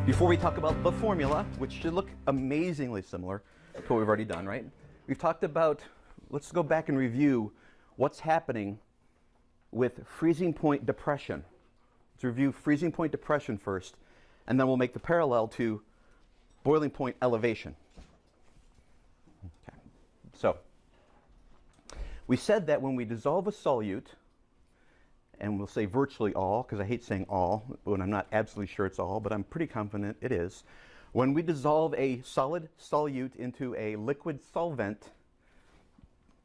Before we talk about the formula, which should look amazingly similar to what we've already done, right? We've talked about, let's go back and review what's happening with freezing point depression. Let's review freezing point depression first, and then we'll make the parallel to boiling point elevation. Okay. So, we said that when we dissolve a solute, and we'll say virtually all, because I hate saying all, when I'm not absolutely sure it's all, but I'm pretty confident it is. When we dissolve a solid solute into a liquid solvent,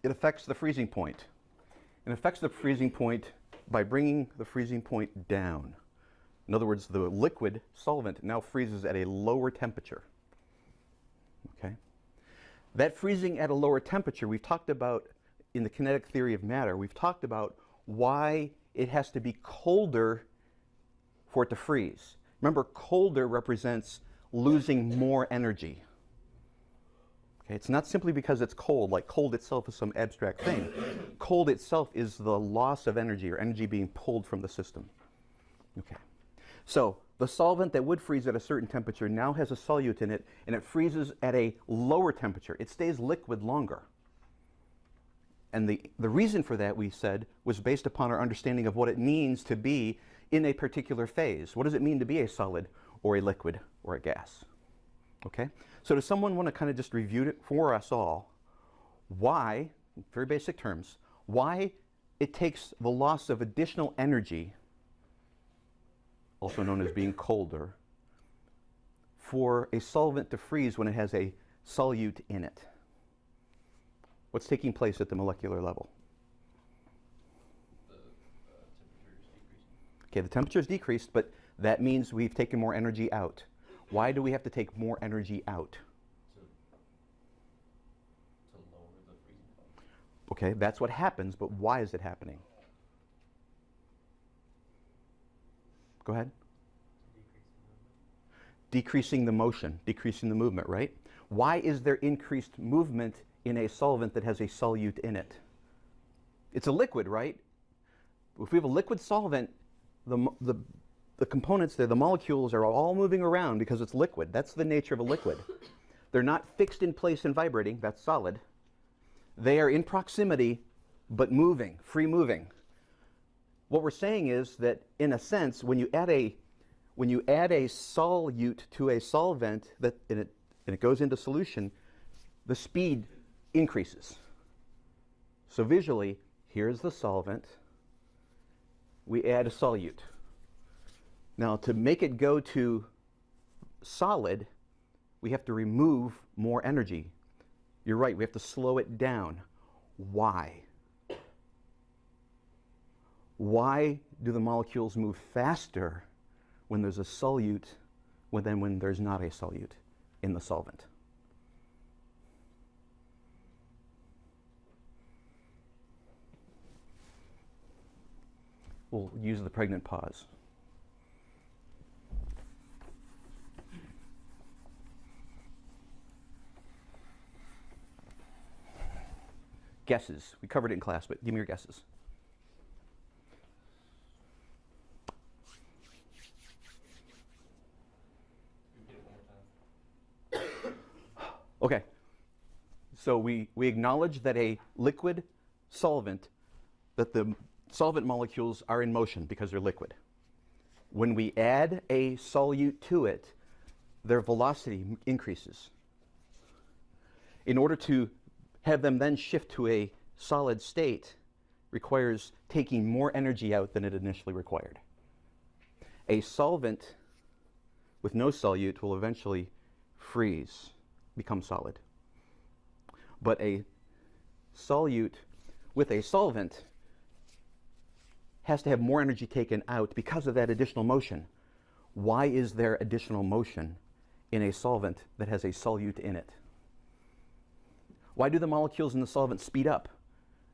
it affects the freezing point. It affects the freezing point by bringing the freezing point down. In other words, the liquid solvent now freezes at a lower temperature. Okay? That freezing at a lower temperature, we've talked about in the kinetic theory of matter, we've talked about why it has to be colder for it to freeze. Remember, colder represents losing more energy. Okay, it's not simply because it's cold, like cold itself is some abstract thing. Cold itself is the loss of energy, or energy being pulled from the system. Okay, so the solvent that would freeze at a certain temperature now has a solute in it, and it freezes at a lower temperature. It stays liquid longer. And the reason for that, we said, was based upon our understanding of what it means to be in a particular phase. What does it mean to be a solid or a liquid or a gas? Okay? So does someone want to kind of just review it for us all, why, in very basic terms, why it takes the loss of additional energy, also known as being colder, for a solvent to freeze when it has a solute in it? What's taking place at the molecular level? The temperature is decreasing. Okay, the temperature is decreased, but that means we've taken more energy out. Why do we have to take more energy out? To lower the freezing point. Okay, that's what happens, but why is it happening? Go ahead. Decreasing the motion, decreasing the movement, right? Why is there increased movement in a solvent that has a solute in it? It's a liquid, right? If we have a liquid solvent, the components there, the molecules are all moving around because it's liquid. That's the nature of a liquid. They're not fixed in place and vibrating, that's solid. They are in proximity, but moving, free moving. What we're saying is that, in a sense, when you add a solute to a solvent and it goes into solution, the speed increases. So visually, here's the solvent. We add a solute. Now, to make it go to solid, we have to remove more energy. You're right, we have to slow it down. Why? Why do the molecules move faster when there's a solute than when there's not a solute in the solvent? We'll use the pregnant pause. Guesses. We covered it in class, but give me your guesses. Repeat it one more time. Okay. So we acknowledge that a liquid solvent, that the solvent molecules are in motion because they're liquid. When we add a solute to it, their velocity increases. In order to have them then shift to a solid state requires taking more energy out than it initially required. A solvent with no solute will eventually freeze, become solid. But a solute with a solvent has to have more energy taken out because of that additional motion. Why is there additional motion in a solvent that has a solute in it? Why do the molecules in the solvent speed up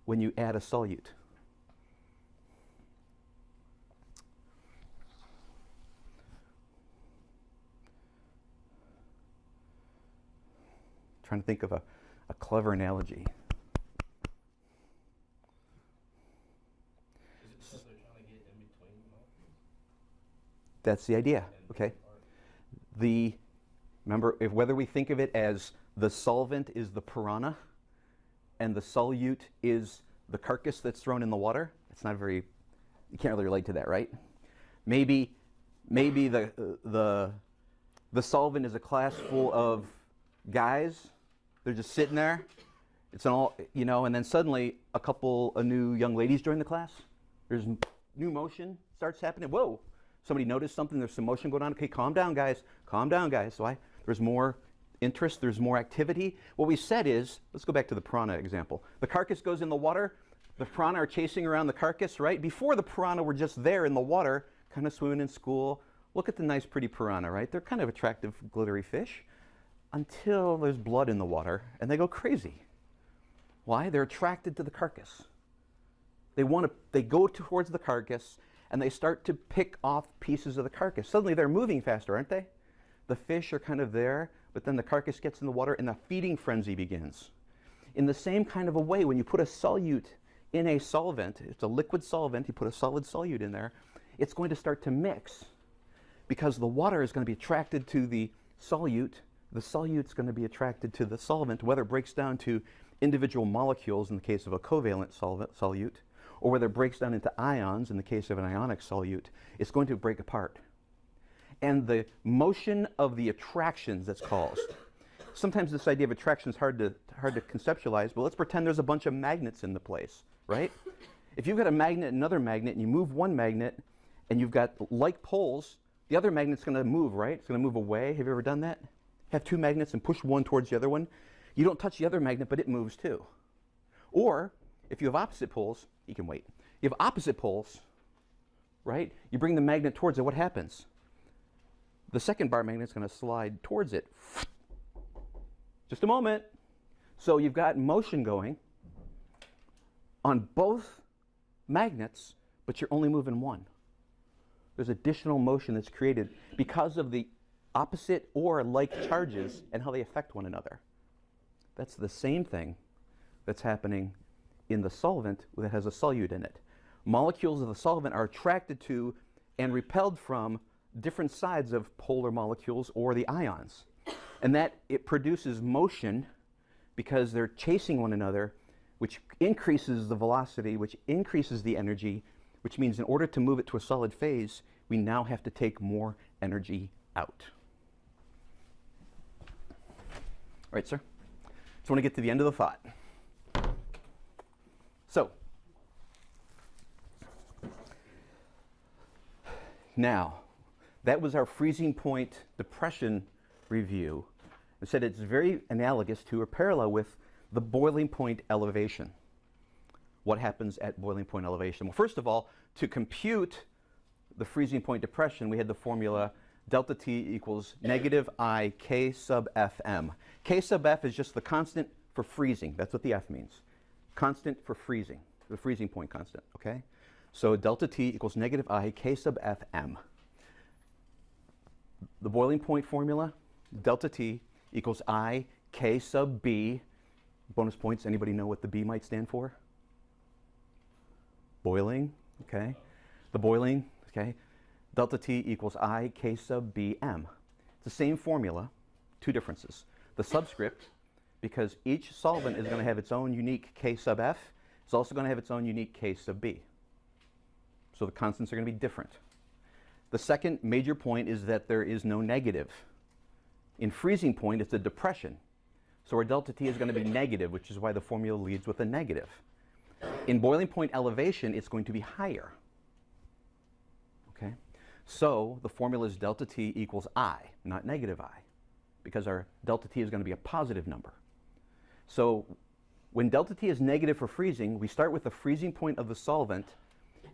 when you add a solute? Trying to think of a clever analogy. Is it because they're trying to get in between the molecules? That's the idea, okay? Remember, whether we think of it as the solvent is the piranha and the solute is the carcass that's thrown in the water, it's not very, you can't really relate to that, right? Maybe the solvent is a class full of guys. They're just sitting there. It's all, and then suddenly a new young ladies join the class. There's new motion starts happening. Whoa, somebody noticed something. There's some motion going on. Okay, calm down, guys. Calm down, guys. So there's more interest. There's more activity. What we said is, let's go back to the piranha example. The carcass goes in the water. The piranha are chasing around the carcass, right? Before the piranha were just there in the water, kind of swimming in school. Look at the nice, pretty piranha, right? They're kind of attractive, glittery fish until there's blood in the water and they go crazy. Why? They're attracted to the carcass. They go towards the carcass and they start to pick off pieces of the carcass. Suddenly they're moving faster, aren't they? The fish are kind of there, but then the carcass gets in the water and the feeding frenzy begins. In the same kind of a way, when you put a solute in a solvent, it's a liquid solvent, you put a solid solute in there, it's going to start to mix because the water is going to be attracted to the solute is going to be attracted to the solvent, whether it breaks down to individual molecules in the case of a covalent solute, or whether it breaks down into ions in the case of an ionic solute, it's going to break apart. And the motion of the attractions that's caused. Sometimes this idea of attraction is hard to conceptualize, but let's pretend there's a bunch of magnets in the place, right? If you've got a magnet and another magnet, and you move one magnet, and you've got like poles, the other magnet's going to move, right? It's going to move away. Have you ever done that? Have two magnets and push one towards the other one. You don't touch the other magnet, but it moves too. Or, if you have opposite poles, you can wait. You have opposite poles, right? You bring the magnet towards it, what happens? The second bar magnet is going to slide towards it. Just a moment. So you've got motion going on both magnets, but you're only moving one. There's additional motion that's created because of the opposite or like charges and how they affect one another. That's the same thing that's happening in the solvent that has a solute in it. Molecules of the solvent are attracted to and repelled from different sides of polar molecules or the ions. And that it produces motion because they're chasing one another, which increases the velocity, which increases the energy, which means in order to move it to a solid phase, we now have to take more energy out. All right, sir? Just want to get to the end of the thought. So, now, that was our freezing point depression review. I said it's very analogous to or parallel with the boiling point elevation. What happens at boiling point elevation? Well, first of all, to compute the freezing point depression, we had the formula delta T equals negative I K sub Fm. K sub F is just the constant for freezing. That's what the F means. Constant for freezing, the freezing point constant, okay? So delta T equals negative I K sub Fm. The boiling point formula, delta T equals I K sub B. Bonus points, anybody know what the B might stand for? Boiling, okay? The boiling, okay? Delta T equals I K sub Bm. It's the same formula, two differences. The subscript, because each solvent is going to have its own unique K sub F, it's also going to have its own unique K sub B. So the constants are going to be different. The second major point is that there is no negative. In freezing point, it's a depression. So our delta T is going to be negative, which is why the formula leads with a negative. In boiling point elevation, it's going to be higher. Okay? So the formula is delta T equals I, not negative I, because our delta T is going to be a positive number. So when delta T is negative for freezing, we start with the freezing point of the solvent,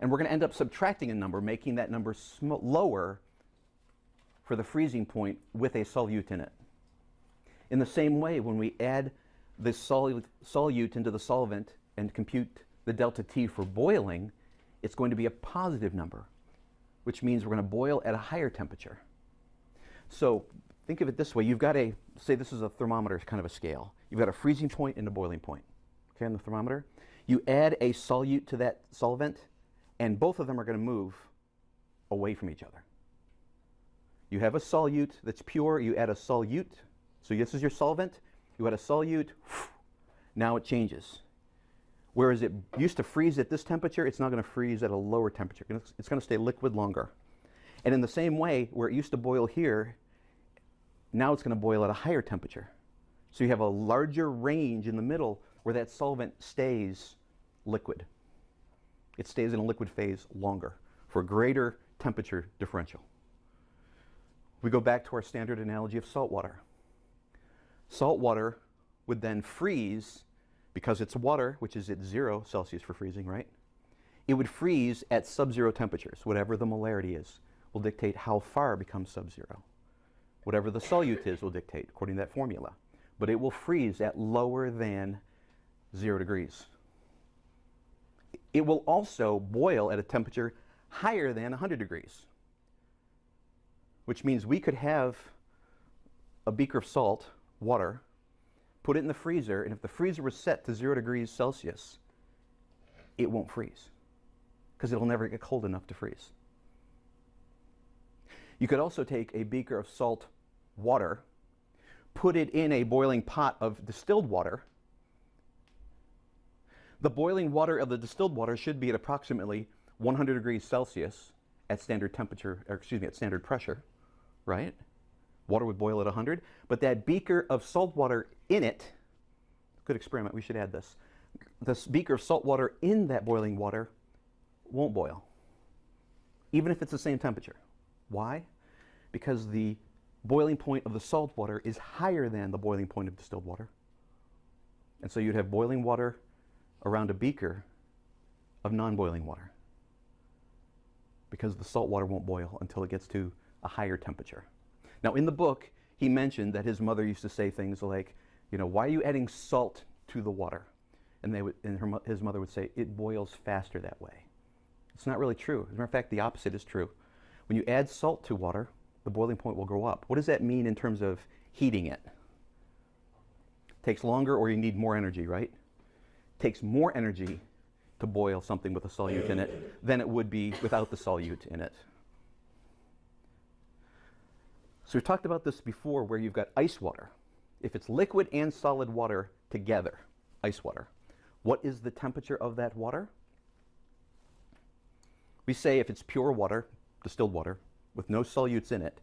and we're going to end up subtracting a number, making that number lower for the freezing point with a solute in it. In the same way, when we add this solute into the solvent and compute the delta T for boiling, it's going to be a positive number, which means we're going to boil at a higher temperature. So think of it this way. You've got say this is a thermometer kind of a scale. You've got a freezing point and a boiling point, okay, on the thermometer. You add a solute to that solvent, and both of them are going to move away from each other. You have a solute that's pure, you add a solute. So this is your solvent. You add a solute, now it changes. Whereas it used to freeze at this temperature, it's now going to freeze at a lower temperature. It's going to stay liquid longer. And in the same way, where it used to boil here, now it's going to boil at a higher temperature. So you have a larger range in the middle where that solvent stays liquid. It stays in a liquid phase longer for a greater temperature differential. We go back to our standard analogy of salt water. Salt water would then freeze because it's water, which is at 0 Celsius for freezing, right? It would freeze at sub-zero temperatures. Whatever the molarity is will dictate how far it becomes sub-zero. Whatever the solute is will dictate, according to that formula. But it will freeze at lower than 0 degrees. It will also boil at a temperature higher than 100 degrees, which means we could have a beaker of salt water, put it in the freezer, and if the freezer was set to 0 degrees Celsius, it won't freeze because it'll never get cold enough to freeze. You could also take a beaker of salt water, put it in a boiling pot of distilled water. The boiling water of the distilled water should be at approximately 100 degrees Celsius at standard temperature, or excuse me, at standard pressure, right? Water would boil at 100, but that beaker of salt water in it, good experiment, we should add this. This beaker of salt water in that boiling water won't boil, even if it's the same temperature. Why? Because the boiling point of the salt water is higher than the boiling point of distilled water. And so you'd have boiling water around a beaker of non-boiling water because the salt water won't boil until it gets to a higher temperature. Now, in the book, he mentioned that his mother used to say things like, you know, why are you adding salt to the water? And his mother would say, it boils faster that way. It's not really true. As a matter of fact, the opposite is true. When you add salt to water, the boiling point will go up. What does that mean in terms of heating it? It takes longer or you need more energy, right? It takes more energy to boil something with a solute in it than it would be without the solute in it. So we've talked about this before where you've got ice water. If it's liquid and solid water together, ice water, what is the temperature of that water? We say if it's pure water, distilled water, with no solutes in it,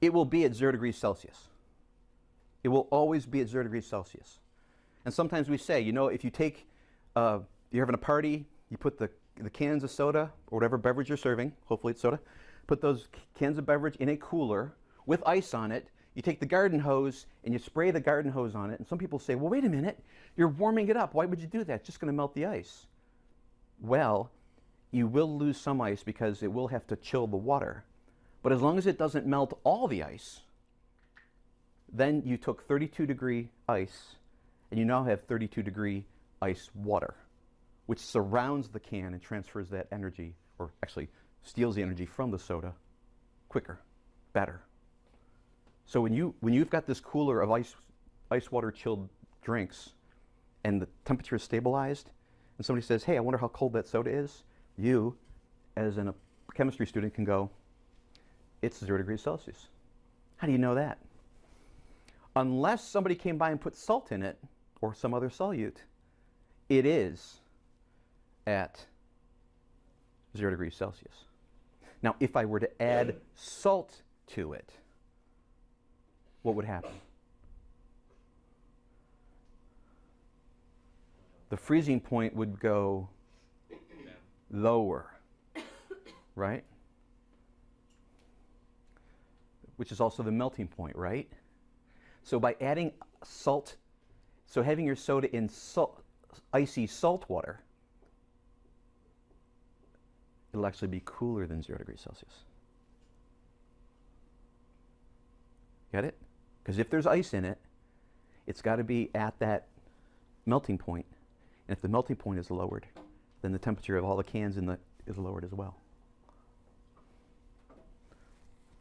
it will be at 0 degrees Celsius. It will always be at 0 degrees Celsius. And sometimes we say, you know, if you take, you're having a party, you put the cans of soda or whatever beverage you're serving, hopefully it's soda, put those cans of beverage in a cooler with ice on it. You take the garden hose and you spray the garden hose on it. And some people say, well, wait a minute, you're warming it up. Why would you do that? It's just going to melt the ice. Well, you will lose some ice because it will have to chill the water. But as long as it doesn't melt all the ice, then you took 32-degree ice and you now have 32-degree ice water, which surrounds the can and transfers that energy, or actually steals the energy from the soda quicker, better. So when you've got this cooler of ice water chilled drinks and the temperature is stabilized and somebody says, hey, I wonder how cold that soda is, you, as a chemistry student, can go, it's 0 degrees Celsius. How do you know that? Unless somebody came by and put salt in it or some other solute, it is at 0 degrees Celsius. Now, if I were to add salt to it, what would happen? The freezing point would go lower, right? Which is also the melting point, right? So by adding salt, so having your soda in icy salt water, it'll actually be cooler than 0 degrees Celsius. Get it? Because if there's ice in it, it's got to be at that melting point. And if the melting point is lowered, then the temperature of all the cans is lowered as well.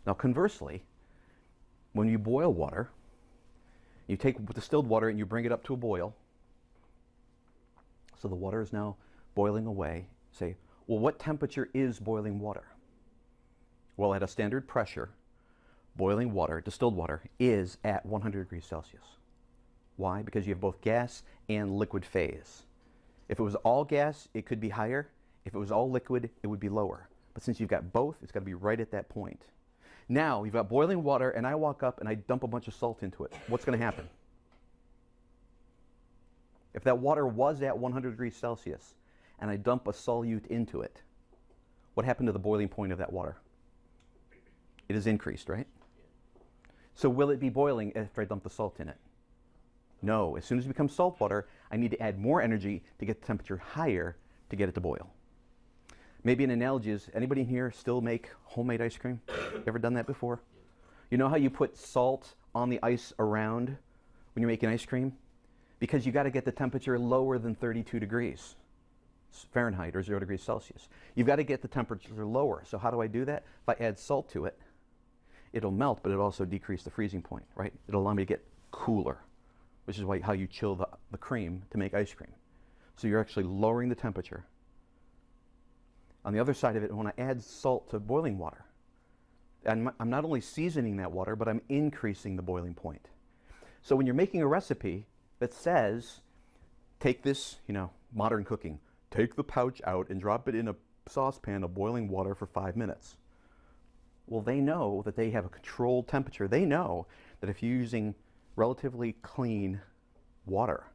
Now conversely, when you boil water, you take distilled water and you bring it up to a boil. So the water is now boiling away. Say, well, what temperature is boiling water? Well, at a standard pressure, boiling water, distilled water, is at 100 degrees Celsius. Why? Because you have both gas and liquid phase. If it was all gas, it could be higher. If it was all liquid, it would be lower. But since you've got both, it's got to be right at that point. Now, you've got boiling water, and I walk up and I dump a bunch of salt into it. What's going to happen? If that water was at 100 degrees Celsius, and I dump a solute into it, what happened to the boiling point of that water? It is increased, right? So will it be boiling after I dump the salt in it? No. As soon as it becomes salt water, I need to add more energy to get the temperature higher to get it to boil. Maybe an analogy is, anybody in here still make homemade ice cream? Ever done that before? You know how you put salt on the ice around when you're making ice cream? Because you got to get the temperature lower than 32 degrees Fahrenheit or 0 degrees Celsius. You've got to get the temperature lower. So how do I do that? If I add salt to it, it'll melt, but it'll also decrease the freezing point, right? It'll allow me to get cooler, which is how you chill the cream to make ice cream. So you're actually lowering the temperature. On the other side of it, when I add salt to boiling water, I'm not only seasoning that water, but I'm increasing the boiling point. So when you're making a recipe that says, take this, modern cooking, take the pouch out and drop it in a saucepan of boiling water for 5 minutes. Well, they know that they have a controlled temperature. They know that if you're using relatively clean water,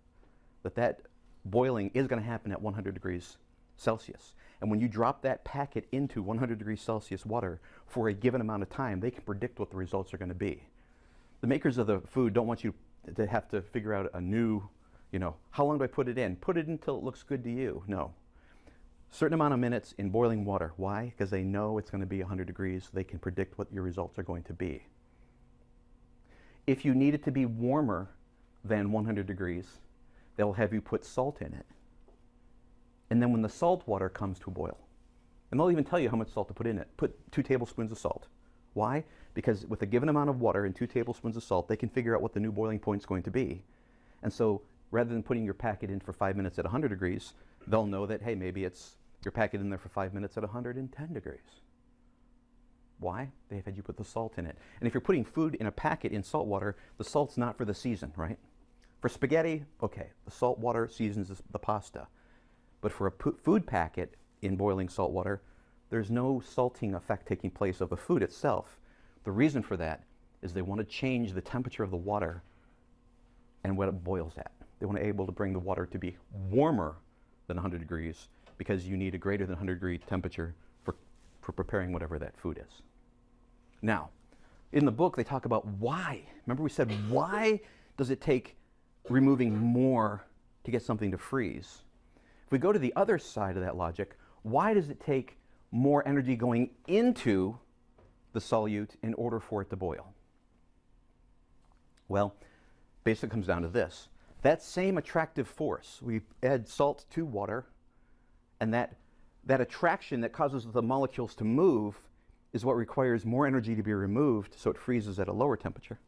that boiling is going to happen at 100 degrees Celsius. And when you drop that packet into 100 degrees Celsius water for a given amount of time, they can predict what the results are going to be. The makers of the food don't want you to have to figure out a new, how long do I put it in? Put it until it looks good to you. No. Certain amount of minutes in boiling water. Why? Because they know it's going to be 100 degrees. So they can predict what your results are going to be. If you need it to be warmer than 100 degrees, they'll have you put salt in it. And then when the salt water comes to a boil, and they'll even tell you how much salt to put in it, put 2 tablespoons of salt. Why? Because with a given amount of water and 2 tablespoons of salt, they can figure out what the new boiling point is going to be. And so rather than putting your packet in for 5 minutes at 100 degrees, they'll know that, hey, maybe it's your packet in there for 5 minutes at 110 degrees. Why? They've had you put the salt in it. And if you're putting food in a packet in salt water, the salt's not for the season, right? For spaghetti, okay, the salt water seasons the pasta. But for a food packet in boiling salt water, there's no salting effect taking place of the food itself. The reason for that is they want to change the temperature of the water and what it boils at. They want to be able to bring the water to be warmer than 100 degrees because you need a greater than 100 degree temperature for preparing whatever that food is. Now, in the book they talk about why. Remember we said, why does it take removing more to get something to freeze? If we go to the other side of that logic, why does it take more energy going into the solute in order for it to boil? Well, basically it comes down to this. That same attractive force, we add salt to water, and that attraction that causes the molecules to move is what requires more energy to be removed so it freezes at a lower temperature.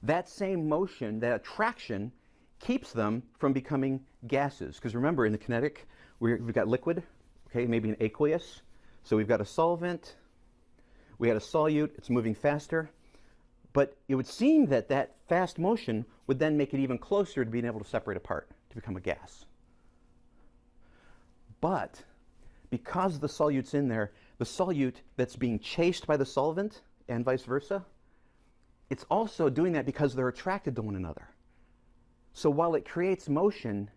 That same motion, that attraction, keeps them from becoming gases. Because remember, in the kinetic, we've got liquid, okay, maybe an aqueous. So we've got a solvent, we had a solute, it's moving faster. But it would seem that that fast motion would then make it even closer to being able to separate apart, to become a gas. But because the solute's in there, the solute that's being chased by the solvent and vice versa, it's also doing that because they're attracted to one another. So while it creates motion,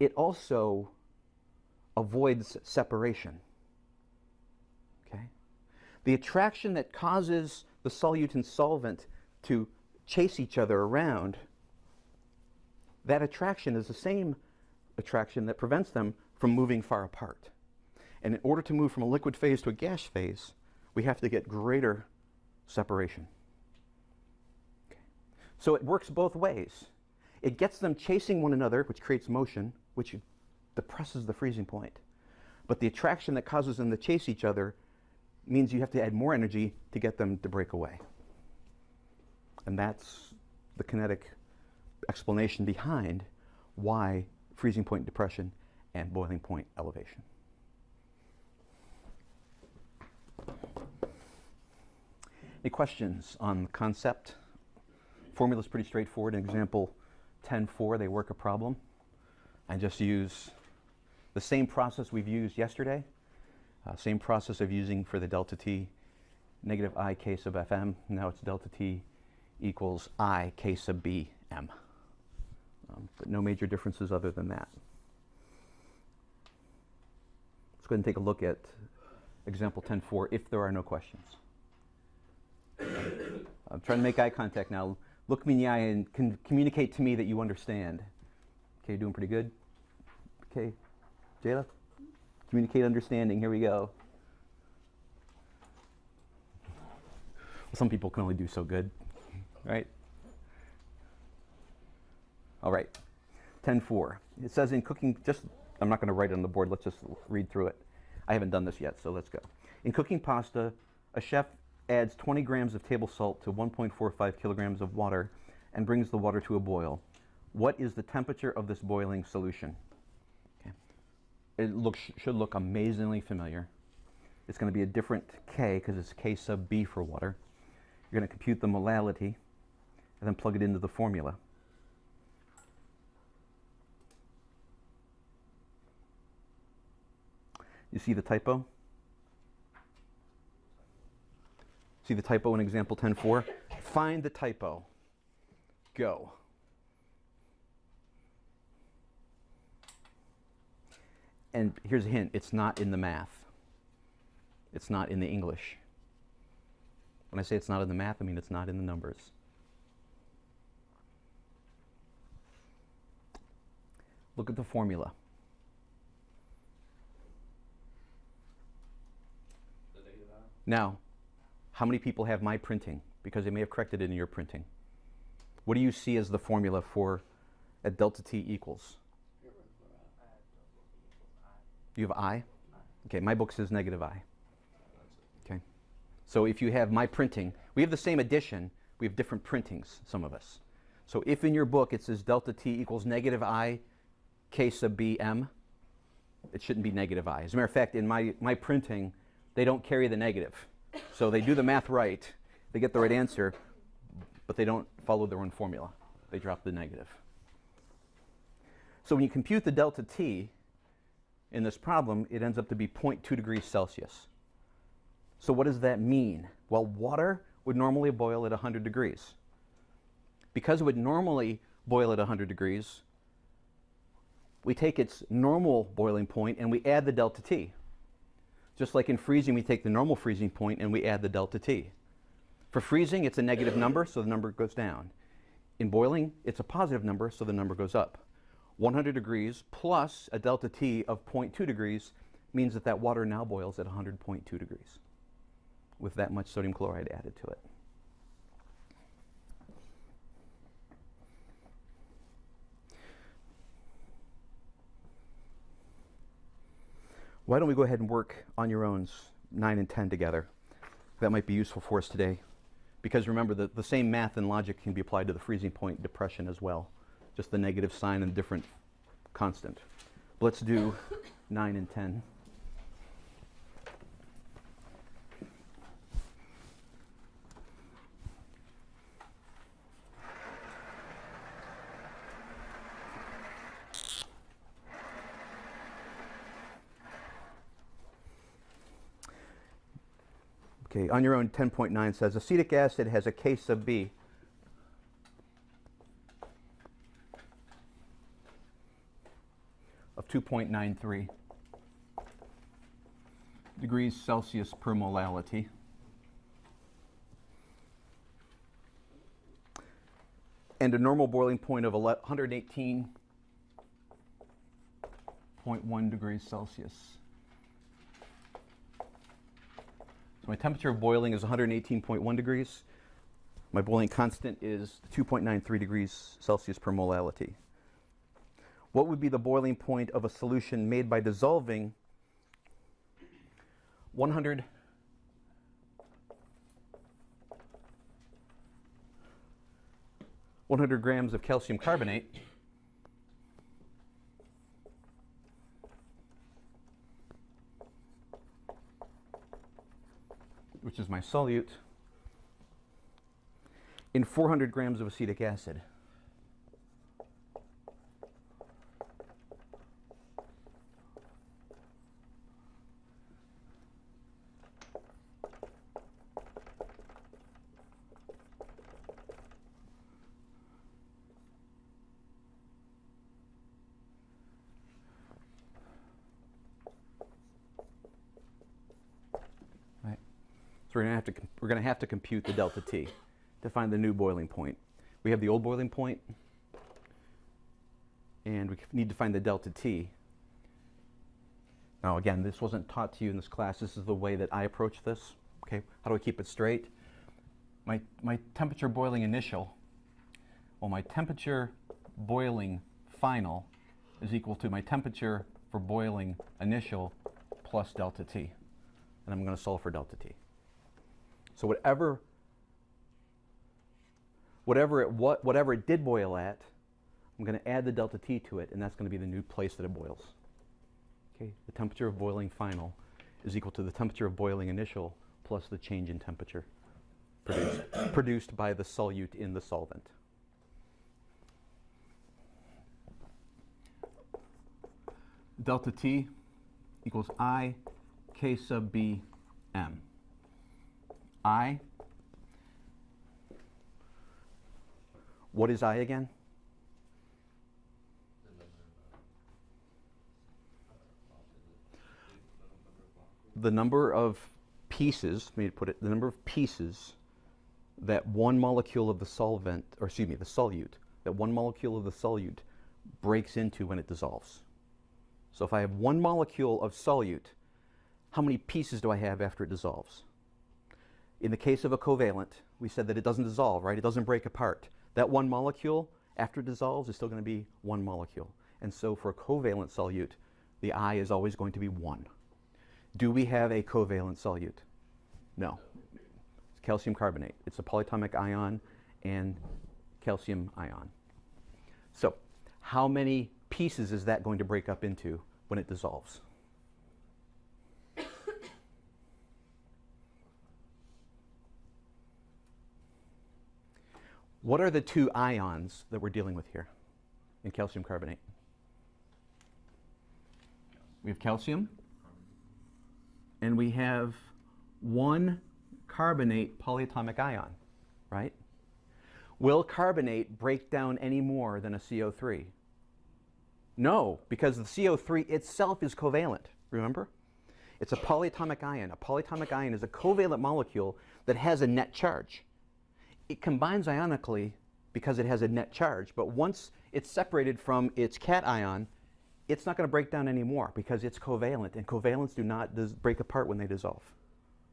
it also avoids separation. Okay? The attraction that causes the solute and solvent to chase each other around, that attraction is the same attraction that prevents them from moving far apart. And in order to move from a liquid phase to a gas phase, we have to get greater separation. Okay. So it works both ways. It gets them chasing one another, which creates motion, which depresses the freezing point. But the attraction that causes them to chase each other means you have to add more energy to get them to break away. And that's the kinetic explanation behind why freezing point depression and boiling point elevation. Any questions on the concept? Formula's pretty straightforward. In example 10.4, they work a problem. I just use the same process we've used yesterday, same process of using for the delta t negative I k sub fm. Now it's delta t equals I k sub b m. But no major differences other than that. Let's go ahead and take a look at example 10.4 if there are no questions. I'm trying to make eye contact now. Look me in the eye and communicate to me that you understand. Okay, you're doing pretty good. Okay, Jayla? Communicate understanding. Here we go. Well, some people can only do so good, right? All right, 10.4. It says in cooking, I'm not going to write it on the board. Let's just read through it. I haven't done this yet, so let's go. In cooking pasta, a chef adds 20 grams of table salt to 1.45 kilograms of water and brings the water to a boil. What is the temperature of this boiling solution? Okay. It should look amazingly familiar. It's going to be a different K because it's K sub B for water. You're going to compute the molality and then plug it into the formula. You see the typo? See the typo in example 10.4? Find the typo. Go. And here's a hint, it's not in the math. It's not in the English. When I say it's not in the math, I mean it's not in the numbers. Look at the formula. The negative I? Now, how many people have my printing? Because they may have corrected it in your printing. What do you see as the formula for at delta t equals? You have I? Okay, my book says negative I. Okay. So if you have my printing, we have the same addition, we have different printings, some of us. So if in your book it says delta t equals negative I k sub b m, it shouldn't be negative I. As a matter of fact, in my printing, they don't carry the negative. So they do the math right, they get the right answer, but they don't follow their own formula. They drop the negative. So when you compute the delta t in this problem, it ends up to be 0.2 degrees Celsius. So what does that mean? Well, water would normally boil at 100 degrees. Because it would normally boil at 100 degrees, we take its normal boiling point and we add the delta t. Just like in freezing, we take the normal freezing point and we add the delta t. For freezing, it's a negative number, so the number goes down. In boiling, it's a positive number, so the number goes up. 100 degrees plus a delta t of 0.2 degrees means that that water now boils at 100.2 degrees with that much sodium chloride added to it. Why don't we go ahead and work on your own 9 and 10 together? That might be useful for us today. Because remember, the same math and logic can be applied to the freezing point depression as well. Just the negative sign and different constant. Let's do 9 and 10. Okay, on your own 10.9 says acetic acid has a K sub B of 2.93 degrees Celsius per molality. And a normal boiling point of 118.1 degrees Celsius. So my temperature of boiling is 118.1 degrees. My boiling constant is 2.93 degrees Celsius per molality. What would be the boiling point of a solution made by dissolving 100 grams of calcium carbonate which is my solute, in 400 grams of acetic acid. So we're going to have to compute the delta T to find the new boiling point. We have the old boiling point, and we need to find the delta T. Now again, this wasn't taught to you in this class. This is the way that I approach this. Okay, how do I keep it straight? My temperature boiling initial, well, my temperature boiling final is equal to my temperature for boiling initial plus delta T. And I'm going to solve for delta T. So whatever it did boil at, I'm going to add the delta T to it, and that's going to be the new place that it boils. Okay, the temperature of boiling final is equal to the temperature of boiling initial plus the change in temperature produced by the solute in the solvent. Delta T equals I K sub B M. I, what is I again? The number of pieces, let me put it, the number of pieces that one molecule of the solvent, or excuse me, the solute, that one molecule of the solute breaks into when it dissolves. So if I have one molecule of solute, how many pieces do I have after it dissolves? In the case of a covalent, we said that it doesn't dissolve, right? It doesn't break apart. That one molecule, after it dissolves, is still going to be one molecule. And so for a covalent solute, the I is always going to be 1. Do we have a covalent solute? No. It's calcium carbonate. It's a polyatomic ion and calcium ion. So how many pieces is that going to break up into when it dissolves? What are the two ions that we're dealing with here in calcium carbonate? We have calcium, and we have one carbonate polyatomic ion, right? Will carbonate break down any more than a CO3? No, because the CO3 itself is covalent, remember? It's a polyatomic ion. A polyatomic ion is a covalent molecule that has a net charge. It combines ionically because it has a net charge, but once it's separated from its cation, it's not going to break down anymore because it's covalent, and covalents do not break apart when they dissolve.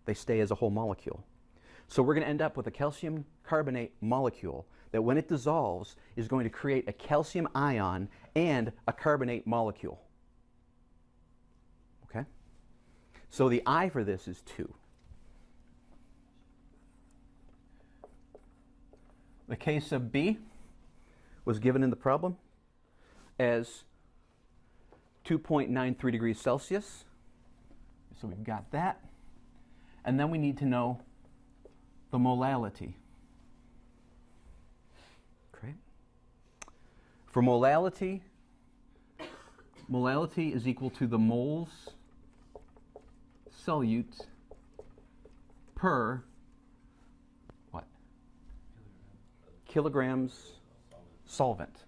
They stay as a whole molecule. So we're going to end up with a calcium carbonate molecule that when it dissolves is going to create a calcium ion and a carbonate molecule. Okay? So the I for this is 2. The K sub B was given in the problem as 2.93 degrees Celsius. So we've got that. And then we need to know the molality. Okay. For molality, molality is equal to the moles solute per what? Kilograms solvent.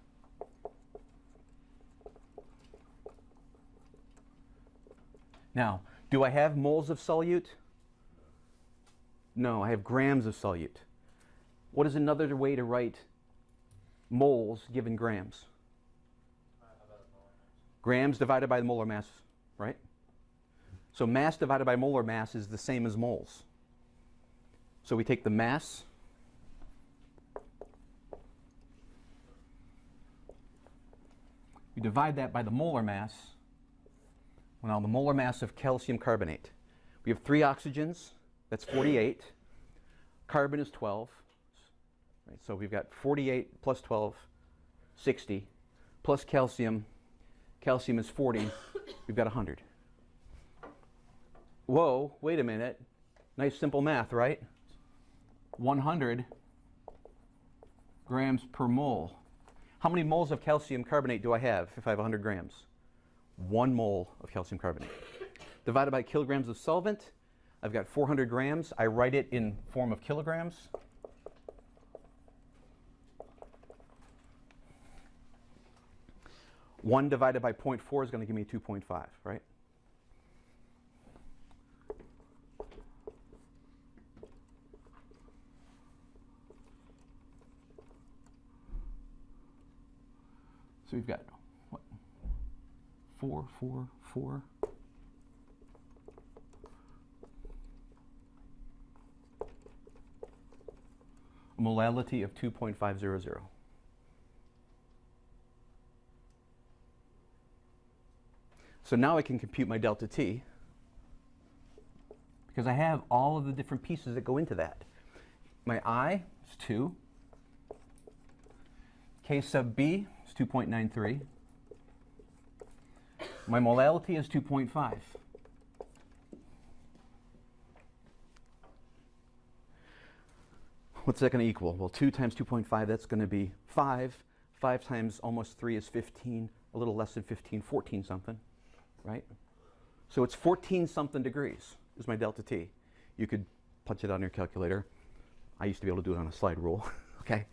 Now, do I have moles of solute? No, I have grams of solute. What is another way to write moles given grams? Grams divided by the molar mass, right? So mass divided by molar mass is the same as moles. So we take the mass we divide that by the molar mass. Well, now the molar mass of calcium carbonate. We have 3 oxygens, that's 48. Carbon is 12. Right, so we've got 48 plus 12, 60, plus calcium. Calcium is 40. We've got 100. Whoa, wait a minute. Nice simple math, right? 100 grams per mole. How many moles of calcium carbonate do I have if I have 100 grams? 1 mole of calcium carbonate. Divided by kilograms of solvent, I've got 400 grams. I write it in form of kilograms. One divided by 0.4 is going to give me 2.5, right? So we've got what? 4, 4, 4. A molality of 2.500. So now I can compute my delta T because I have all of the different pieces that go into that. My I is 2. K sub B is 2.93. My molality is 2.5. What's that going to equal? Well, 2 times 2.5, that's going to be 5. 5 times almost 3 is 15, a little less than 15, 14 something, right? So it's 14 something degrees is my delta T. You could punch it on your calculator. I used to be able to do it on a slide rule, okay?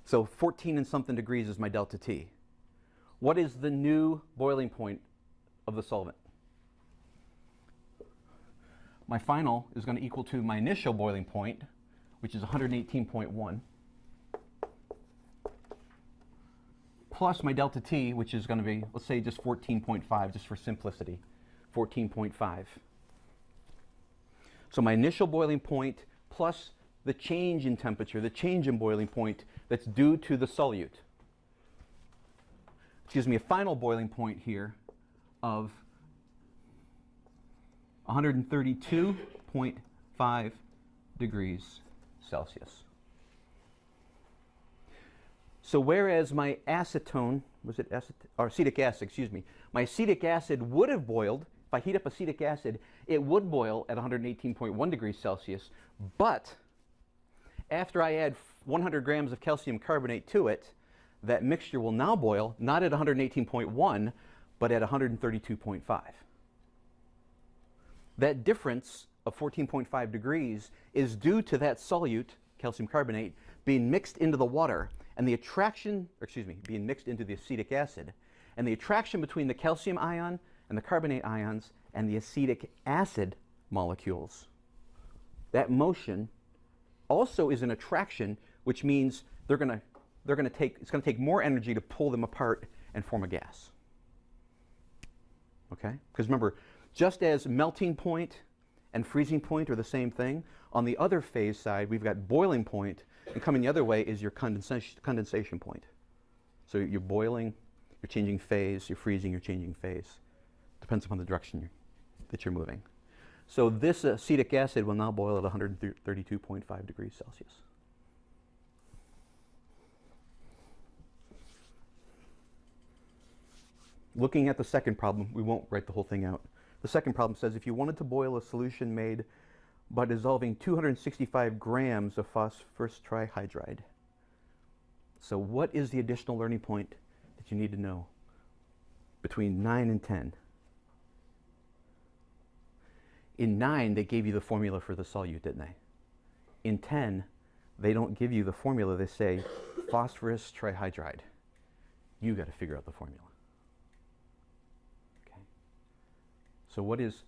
So 14 and something degrees is my delta T. What is the new boiling point of the solvent? My final is going to equal to my initial boiling point, which is 118.1, plus my delta T, which is going to be, let's say, just 14.5, just for simplicity, 14.5. So my initial boiling point plus the change in temperature, the change in boiling point that's due to the solute, which gives me a final boiling point here of 132.5 degrees Celsius. So whereas my acetone, or acetic acid, excuse me, my acetic acid would have boiled, if I heat up acetic acid, it would boil at 118.1 degrees Celsius, but after I add 100 grams of calcium carbonate to it, that mixture will now boil not at 118.1, but at 132.5. That difference of 14.5 degrees is due to that solute, calcium carbonate, being mixed into the water and the attraction, being mixed into the acetic acid. And the attraction between the calcium ion and the carbonate ions and the acetic acid molecules, that motion also is an attraction, which means it's going to take more energy to pull them apart and form a gas. Okay? Because remember, just as melting point and freezing point are the same thing, on the other phase side, we've got boiling point, and coming the other way is your condensation point. So you're boiling, you're changing phase, you're freezing, you're changing phase. Depends upon the direction that you're moving. So this acetic acid will now boil at 132.5 degrees Celsius. Looking at the second problem, we won't write the whole thing out. The second problem says if you wanted to boil a solution made by dissolving 265 grams of phosphorus trihydride. So what is the additional learning point that you need to know between 9 and 10? In 9, they gave you the formula for the solute, didn't they? In 10, they don't give you the formula. They say phosphorus trihydride. You got to figure out the formula. Okay. So what is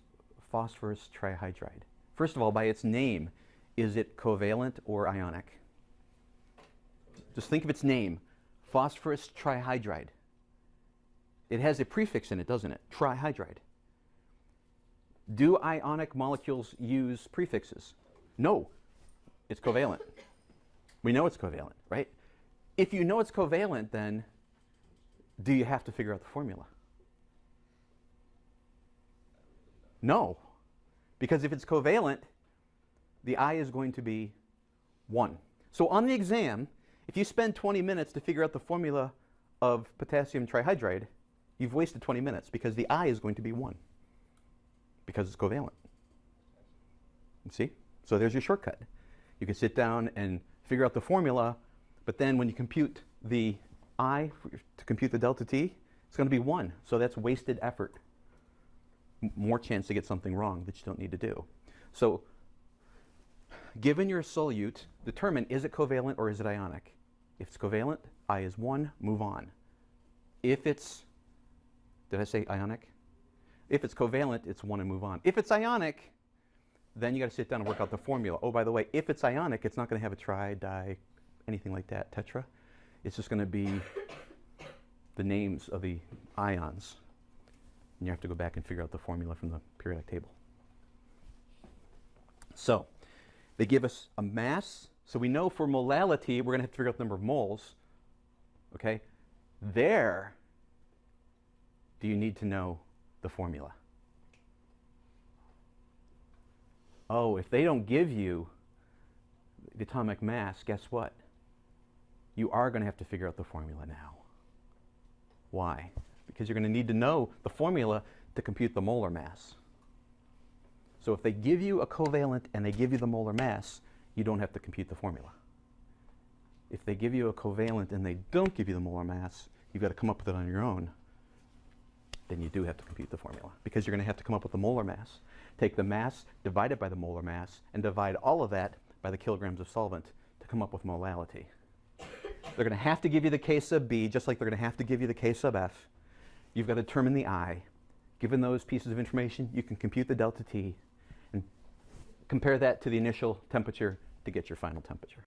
phosphorus trihydride? First of all, by its name, is it covalent or ionic? Just think of its name, phosphorus trihydride. It has a prefix in it, doesn't it? Trihydride. Do ionic molecules use prefixes? No, it's covalent. We know it's covalent, right? If you know it's covalent, then do you have to figure out the formula? No, because if it's covalent, the I is going to be 1. So on the exam, if you spend 20 minutes to figure out the formula of potassium trihydride, you've wasted 20 minutes because the I is going to be 1. Because it's covalent. You see? So there's your shortcut. You can sit down and figure out the formula, But then when you compute the I to compute the delta t, it's going to be 1. So that's wasted effort. More chance to get something wrong that you don't need to do. So given your solute, determine is it covalent or is it ionic. If it's covalent, I is 1, move on. If it's, did I say ionic? If it's covalent, it's 1 and move on. If it's ionic, then you got to sit down and work out the formula. Oh, by the way, if it's ionic, it's not going to have a tri, di, anything like that, tetra. It's just going to be the names of the ions. And you have to go back and figure out the formula from the periodic table. So they give us a mass. So we know for molality, we're going to have to figure out the number of moles. Okay? There, do you need to know the formula? Oh, if they don't give you the atomic mass, guess what? You are going to have to figure out the formula now. Why? Because you're going to need to know the formula to compute the molar mass. So if they give you a covalent and they give you the molar mass, you don't have to compute the formula. If they give you a covalent and they don't give you the molar mass, you've got to come up with it on your own. Then you do have to compute the formula, because you're going to have to come up with the molar mass. Take the mass, divide it by the molar mass, and divide all of that by the kilograms of solvent to come up with molality. They're going to have to give you the K sub B, just like they're going to have to give you the K sub F. You've got to determine the I. Given those pieces of information, you can compute the delta T and compare that to the initial temperature to get your final temperature.